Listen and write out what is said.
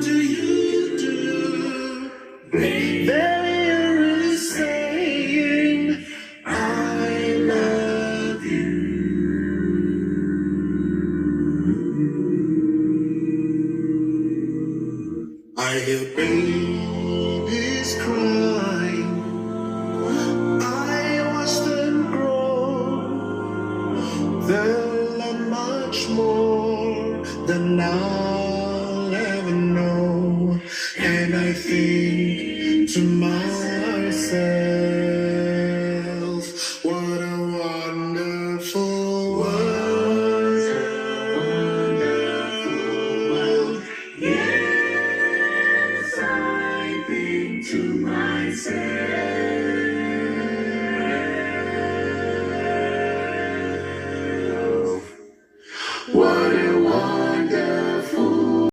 do you do? They're saying, I love you. I hear babies cry.